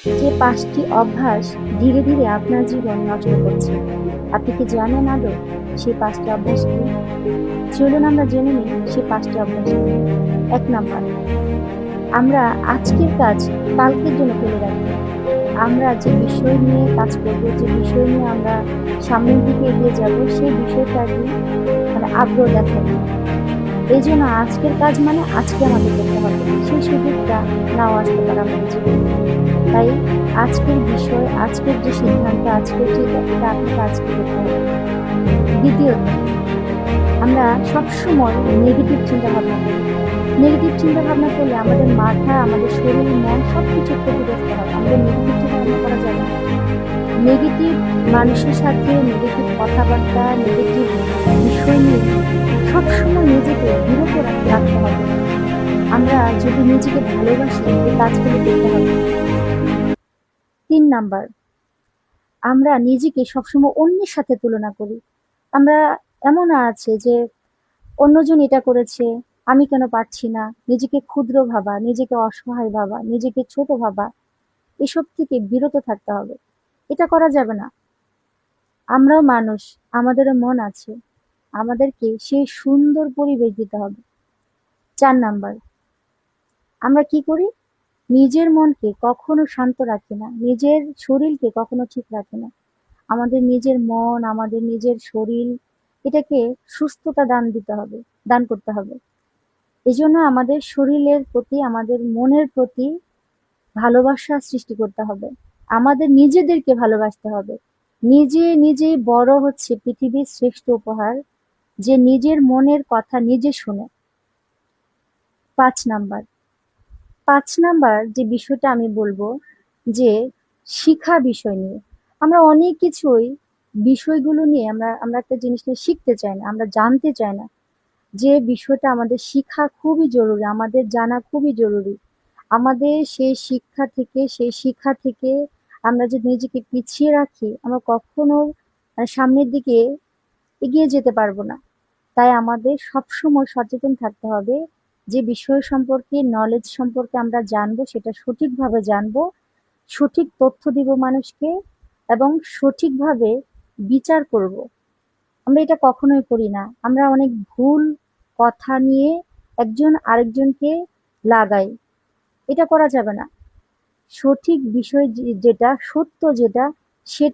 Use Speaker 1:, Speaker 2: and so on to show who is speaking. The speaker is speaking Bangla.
Speaker 1: যে ৫টি অভ্যাস ধীরে, ধীরে আপনার জীবন নষ্ট করছে। আপনি কি জানেন আদৌ সেই ৫টি অভ্যাস কি? চলুন আমরা জেনে নিই সেই ৫টি অভ্যাস কি। ১ নাম্বার, আমরা আজকের কাজ কালকের জন্য ফেলে রাখি। আমরা যে বিষয় নিয়ে কাজ করব, যে বিষয় নিয়ে আমরা সামনের দিকে এগিয়ে যাব, সেই বিষয়টাকে আগ্রহ দেখাই না। এইজন্য আজকের কাজ মানে আজকে আমাদের করতে হবে। সেই সুযোগটা নাও আসতে পারে আমাদের জীবনে। তাই আজকের বিষয়, আজকের যে সিদ্ধান্ত, আজকের যেটা, এটা আপনাকে আজকে করতে হবে। দ্বিতীয়ত, আমরা সবসময় নেগেটিভ চিন্তাভাবনা করি। নেগেটিভ চিন্তাভাবনা করলে আমাদের মাথা, আমাদের শরীর, মন সবকিছু ক্ষতিগ্রস্ত হয়। আমাদের নেগেটিভ চিন্তাভাবনা করা যাবে না। নেগেটিভ মানুষের সাথে নেগেটিভ কথাবার্তা, নেগেটিভ বিষয় নিয়ে সবসময় নিজেকে বিরত রাখতে হবে। আমরা যদি নিজেকে ভালোবাসি, এই কাজগুলো করতে হবে। ৩ নাম্বার, আমরা নিজেকে সবসময় অন্যের সাথে তুলনা করি। আমরা এমন আছে যে অন্যজন এটা করেছে, আমি কেন পারছি না? নিজেকে ক্ষুদ্র ভাবা, নিজেকে অসহায় ভাবা, নিজেকে ছোট ভাবা, এসব থেকে বিরত থাকতে হবে। এটা করা যাবে না। আমরাও মানুষ, আমাদেরও মন আছে। আমাদেরকে সেই সুন্দর পরিবেশ দিতে হবে। ৪ নাম্বার, আমরা কি করি? নিজের মনকে কখনো শান্ত রাখি না। নিজের শরীরকে কখনো ঠিক রাখি না। আমাদের নিজের মন, আমাদের নিজের শরীর, এটাকে সুস্থতা দান করতে হবে। এজন্য আমাদের শরীরের প্রতি, আমাদের মনের প্রতি ভালোবাসা সৃষ্টি করতে হবে। আমাদের নিজেদেরকে ভালোবাসতে হবে। নিজেই বড় হচ্ছে পৃথিবীর শ্রেষ্ঠ উপহার, যে নিজের মনের কথা নিজে শোনে। ৫ নাম্বার, ৫ নাম্বার যে বিষয়টা আমি বলবো, যে শিখা বিষয় নিয়ে। আমরা অনেক কিছুই, বিষয়গুলো নিয়ে আমরা আমরা একটা জিনিস নিয়ে শিখতে চাই না, আমরা জানতে চাই না। যে বিষয়টা আমাদের শিখা খুবই জরুরি, আমাদের জানা খুবই জরুরি। আমাদের সেই শিক্ষা থেকে আমরা যদি নিজেকে পিছিয়ে রাখি, আমরা কখনো সামনের দিকে এগিয়ে যেতে পারবো না। তাই আমাদের সবসময় সচেতন থাকতে হবে। যে বিষয় সম্পর্কে, নলেজ সম্পর্কে আমরা জানবো, সেটা সঠিকভাবে জানবো, সঠিক তথ্য দিব মানুষকে, এবং সঠিকভাবে বিচার করব। আমরা এটা কখনোই করি না। আমরা অনেক ভুল কথা নিয়ে একজন আরেকজনকে লাগাই। এটা করা যাবে না। সঠিক বিষয় যেটা, সত্য যেটা, সেটা